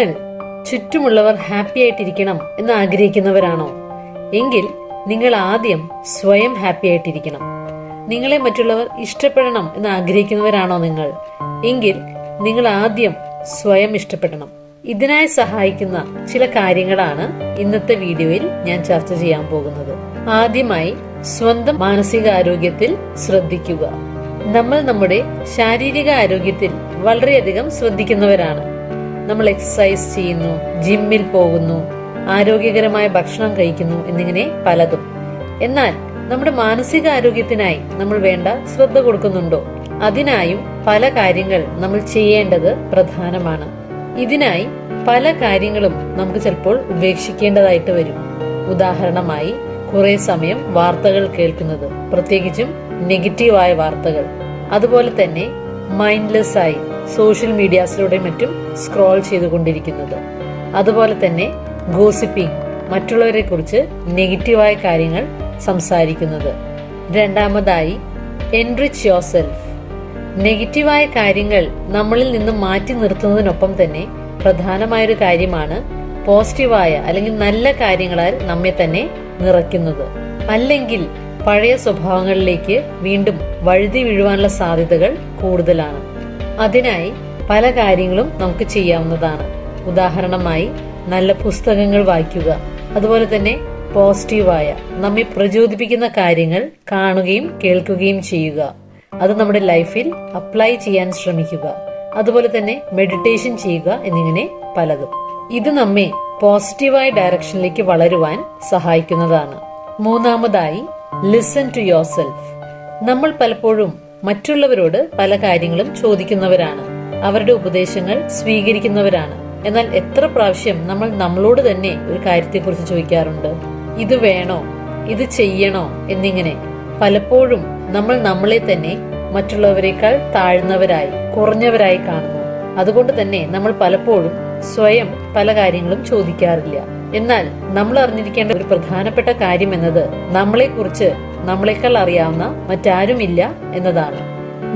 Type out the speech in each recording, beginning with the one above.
നിങ്ങൾ ചുറ്റുമുള്ളവർ ഹാപ്പി ആയിട്ടിരിക്കണം എന്ന് ആഗ്രഹിക്കുന്നവരാണോ? എങ്കിൽ നിങ്ങൾ ആദ്യം സ്വയം ഹാപ്പി ആയിട്ടിരിക്കണം. നിങ്ങളെ മറ്റുള്ളവർ ഇഷ്ടപ്പെടണം എന്ന് ആഗ്രഹിക്കുന്നവരാണോ നിങ്ങൾ? എങ്കിൽ നിങ്ങൾ ആദ്യം സ്വയം ഇഷ്ടപ്പെടണം. ഇതിനായി സഹായിക്കുന്ന ചില കാര്യങ്ങളാണ് ഇന്നത്തെ വീഡിയോയിൽ ഞാൻ ചർച്ച ചെയ്യാൻ പോകുന്നത്. ആദ്യമായി, സ്വന്തം മാനസികാരോഗ്യത്തിൽ ശ്രദ്ധിക്കുക. നമ്മൾ നമ്മുടെ ശാരീരിക ആരോഗ്യത്തിൽ വളരെയധികം ശ്രദ്ധിക്കുന്നവരാണ്. നമ്മൾ എക്സസൈസ് ചെയ്യുന്നു, ജിമ്മിൽ പോകുന്നു, ആരോഗ്യകരമായ ഭക്ഷണം കഴിക്കുന്നു എന്നിങ്ങനെ പലതും. എന്നാൽ നമ്മുടെ മാനസിക ആരോഗ്യത്തിനായി നമ്മൾ വേണ്ട ശ്രദ്ധ കൊടുക്കുന്നുണ്ടോ? അതിനായും പല കാര്യങ്ങൾ നമ്മൾ ചെയ്യേണ്ടത് പ്രധാനമാണ്. ഇതിനായി പല കാര്യങ്ങളും നമുക്ക് ചിലപ്പോൾ ഉപേക്ഷിക്കേണ്ടതായിട്ട് വരും. ഉദാഹരണമായി, കുറെ സമയം വാർത്തകൾ കേൾക്കുന്നത്, പ്രത്യേകിച്ചും നെഗറ്റീവായ വാർത്തകൾ. അതുപോലെ തന്നെ മൈൻഡ്ലെസ് ആയി സോഷ്യൽ മീഡിയാസിലൂടെ മറ്റും സ്ക്രോൾ ചെയ്തുകൊണ്ടിരിക്കുന്നത്. അതുപോലെ തന്നെ ഗോസിപ്പിംഗ്, മറ്റുള്ളവരെ കുറിച്ച് നെഗറ്റീവായ കാര്യങ്ങൾ സംസാരിക്കുന്നത്. രണ്ടാമതായി, എൻറിച്ച് യുവർ സെൽഫ്. നെഗറ്റീവായ കാര്യങ്ങൾ നമ്മളിൽ നിന്നും മാറ്റി നിർത്തുന്നതിനൊപ്പം തന്നെ പ്രധാനമായൊരു കാര്യമാണ് പോസിറ്റീവായ അല്ലെങ്കിൽ നല്ല കാര്യങ്ങളാൽ നമ്മെ തന്നെ നിറയ്ക്കുന്നത്. അല്ലെങ്കിൽ പഴയ സ്വഭാവങ്ങളിലേക്ക് വീണ്ടും വഴുതി വീഴുവാനുള്ള സാധ്യതകൾ കൂടുതലാണ്. അതിനായി പല കാര്യങ്ങളും നമുക്ക് ചെയ്യാവുന്നതാണ്. ഉദാഹരണമായി, നല്ല പുസ്തകങ്ങൾ വായിക്കുക. അതുപോലെ തന്നെ പോസിറ്റീവായ, നമ്മെ പ്രചോദിപ്പിക്കുന്ന കാര്യങ്ങൾ കാണുകയും കേൾക്കുകയും ചെയ്യുക. അത് നമ്മുടെ ലൈഫിൽ അപ്ലൈ ചെയ്യാൻ ശ്രമിക്കുക. അതുപോലെ തന്നെ മെഡിറ്റേഷൻ ചെയ്യുക എന്നിങ്ങനെ പലതും. ഇത് നമ്മെ പോസിറ്റീവായ ഡയറക്ഷനിലേക്ക് വളരുവാൻ സഹായിക്കുന്നതാണ്. മൂന്നാമതായി, ലിസൺ ടു യുവർ സെൽഫ്. നമ്മൾ പലപ്പോഴും മറ്റുള്ളവരോട് പല കാര്യങ്ങളും ചോദിക്കുന്നവരാണ്, അവരുടെ ഉപദേശങ്ങൾ സ്വീകരിക്കുന്നവരാണ്. എന്നാൽ എത്ര പ്രാവശ്യം നമ്മൾ നമ്മളോട് തന്നെ ഒരു കാര്യത്തെക്കുറിച്ച് ചോദിക്കാറുണ്ട്? ഇത് വേണോ, ഇത് ചെയ്യണോ എന്നിങ്ങനെ. പലപ്പോഴും നമ്മൾ നമ്മളെ തന്നെ മറ്റുള്ളവരെക്കാൾ താഴ്ന്നവരായി, കുറഞ്ഞവരായി കാണുന്നു. അതുകൊണ്ട് തന്നെ നമ്മൾ പലപ്പോഴും സ്വയം പല കാര്യങ്ങളും ചോദിക്കാറില്ല. എന്നാൽ നമ്മൾ അറിഞ്ഞിരിക്കേണ്ട ഒരു പ്രധാനപ്പെട്ട കാര്യം എന്നത് നമ്മളെക്കുറിച്ച് നമ്മളെക്കാൾ അറിയാവുന്ന മറ്റാരുമില്ല എന്നതാണ്.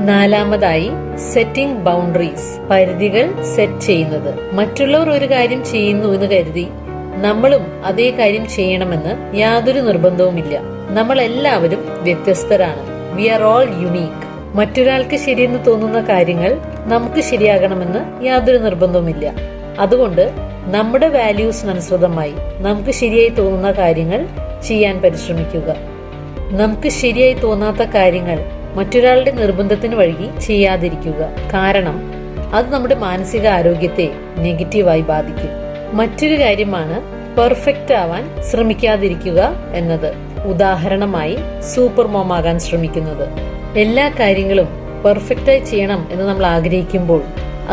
നാലാമതായി, സെറ്റിംഗ് ബൗണ്ടറീസ്. പരിധികൾ സെറ്റ് ചെയ്യുന്നത്. മറ്റുള്ളവർ ഒരു കാര്യം ചെയ്യുന്നു എന്ന് കരുതി നമ്മളും അതേ കാര്യം ചെയ്യണമെന്ന് യാതൊരു നിർബന്ധവുമില്ല. നമ്മൾ എല്ലാവരും വ്യത്യസ്തരാണ്. We are all unique. മറ്റൊരാൾക്ക് ശരിയെന്ന് തോന്നുന്ന കാര്യങ്ങൾ നമുക്ക് ശരിയാകണമെന്ന് യാതൊരു നിർബന്ധവുമില്ല. അതുകൊണ്ട് നമ്മുടെ വാല്യൂസിനനുസൃതമായി നമുക്ക് ശരിയായി തോന്നുന്ന കാര്യങ്ങൾ ചെയ്യാൻ പരിശ്രമിക്കുക. നമുക്ക് ശരിയായി തോന്നാത്ത കാര്യങ്ങൾ മറ്റൊരാളുടെ നിർബന്ധത്തിന് വഴി ചെയ്യാതിരിക്കുക. കാരണം അത് നമ്മുടെ മാനസിക ആരോഗ്യത്തെ നെഗറ്റീവായി ബാധിക്കും. മറ്റൊരു കാര്യമാണ് പെർഫെക്റ്റ് ആവാൻ ശ്രമിക്കാതിരിക്കുക എന്നത്. ഉദാഹരണമായി, സൂപ്പർ മോം ആകാൻ ശ്രമിക്കുന്നത്. എല്ലാ കാര്യങ്ങളും പെർഫെക്റ്റായി ചെയ്യണം എന്ന് നമ്മൾ ആഗ്രഹിക്കുമ്പോൾ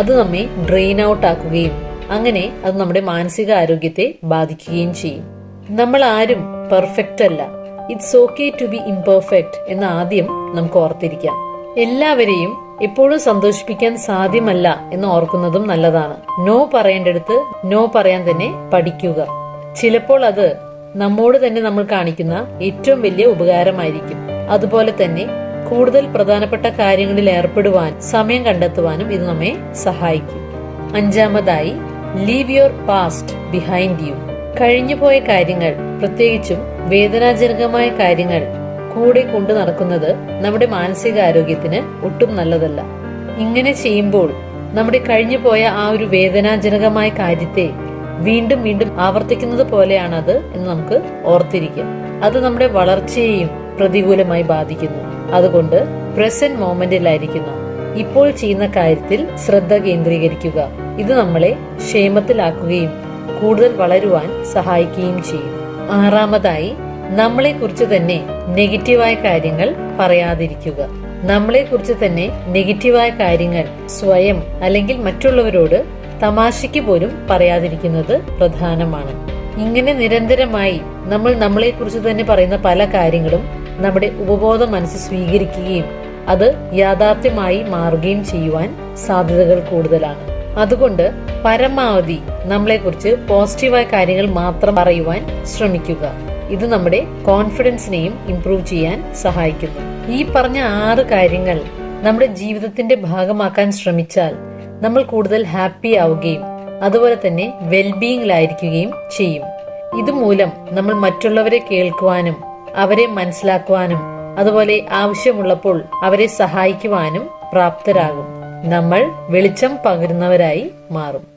അത് നമ്മെ ഡ്രെയിൻ ഔട്ട് ആക്കുകയും അങ്ങനെ അത് നമ്മുടെ മാനസിക ആരോഗ്യത്തെ ബാധിക്കുകയും ചെയ്യും. നമ്മൾ ആരും പെർഫെക്റ്റ് അല്ല. It's okay to be imperfect എന്ന് ആദ്യം നമുക്ക് ഓർത്തിരിക്കാം. എല്ലാവരെയും എപ്പോഴും സന്തോഷിപ്പിക്കാൻ സാധ്യമല്ല എന്ന് ഓർക്കുന്നതും നല്ലതാണ്. നോ പറയേണ്ടടുത്ത് നോ പറയാൻ തന്നെ പഠിക്കുക. ചിലപ്പോൾ അത് നമ്മോട് തന്നെ നമ്മൾ കാണിക്കുന്ന ഏറ്റവും വലിയ ഉപകാരമായിരിക്കും. അതുപോലെ തന്നെ കൂടുതൽ പ്രധാനപ്പെട്ട കാര്യങ്ങളിൽ ഏർപ്പെടുവാൻ സമയം കണ്ടെത്തുവാനും ഇത് നമ്മെ സഹായിക്കും. അഞ്ചാമതായി, leave your past behind you. കഴിഞ്ഞുപോയ കാര്യങ്ങൾ, പ്രത്യേകിച്ചും വേദനാജനകമായ കാര്യങ്ങൾ കൂടെ കൊണ്ടു നടക്കുന്നത് നമ്മുടെ മാനസികാരോഗ്യത്തിന് ഒട്ടും നല്ലതല്ല. ഇങ്ങനെ ചെയ്യുമ്പോൾ നമ്മുടെ കഴിഞ്ഞുപോയ ആ ഒരു വേദനാജനകമായ കാര്യത്തെ വീണ്ടും വീണ്ടും ആവർത്തിക്കുന്നത് പോലെയാണത് എന്ന് നമുക്ക് ഓർത്തിരിക്കാം. അത് നമ്മുടെ വളർച്ചയെയും പ്രതികൂലമായി ബാധിക്കുന്നു. അതുകൊണ്ട് പ്രസന്റ് മൊമെന്റിലായിരിക്കുന്ന ഇപ്പോൾ ചെയ്യുന്ന കാര്യത്തിൽ ശ്രദ്ധ കേന്ദ്രീകരിക്കുക. ഇത് നമ്മളെ ക്ഷേമത്തിലാക്കുകയും കൂടുതൽ വളരുവാൻ സഹായിക്കുകയും ചെയ്യും. ആറാമതായി, നമ്മളെ കുറിച്ച് തന്നെ നെഗറ്റീവായ കാര്യങ്ങൾ പറയാതിരിക്കുക. നമ്മളെ കുറിച്ച് തന്നെ നെഗറ്റീവായ കാര്യങ്ങൾ സ്വയം അല്ലെങ്കിൽ മറ്റുള്ളവരോട് തമാശയ്ക്ക് പോലും പറയാതിരിക്കുന്നത് പ്രധാനമാണ്. ഇങ്ങനെ നിരന്തരമായി നമ്മൾ നമ്മളെ കുറിച്ച് തന്നെ പറയുന്ന പല കാര്യങ്ങളും നമ്മുടെ ഉപബോധ മനസ്സ് സ്വീകരിക്കുകയും അത് യാഥാർത്ഥ്യമായി മാറുകയും ചെയ്യുവാൻ സാധ്യതകൾ കൂടുതലാണ്. അതുകൊണ്ട് പരമാവധി നമ്മളെക്കുറിച്ച് പോസിറ്റീവായ കാര്യങ്ങൾ മാത്രം പറയുവാൻ ശ്രമിക്കുക. ഇത് നമ്മുടെ കോൺഫിഡൻസിനെയും ഇംപ്രൂവ് ചെയ്യാൻ സഹായിക്കുന്നു. ഈ പറഞ്ഞ 6 കാര്യങ്ങൾ നമ്മുടെ ജീവിതത്തിന്റെ ഭാഗമാക്കാൻ ശ്രമിച്ചാൽ നമ്മൾ കൂടുതൽ ഹാപ്പി ആവുകയും അതുപോലെ തന്നെ വെൽബീയിങ്ങിലായിരിക്കുകയും ചെയ്യും. ഇതുമൂലം നമ്മൾ മറ്റുള്ളവരെ കേൾക്കുവാനും അവരെ മനസ്സിലാക്കുവാനും അതുപോലെ ആവശ്യമുള്ളപ്പോൾ അവരെ സഹായിക്കുവാനും പ്രാപ്തരാകും. നമ്മൾ വെളിച്ചം പകരുന്നവരായി മാറും.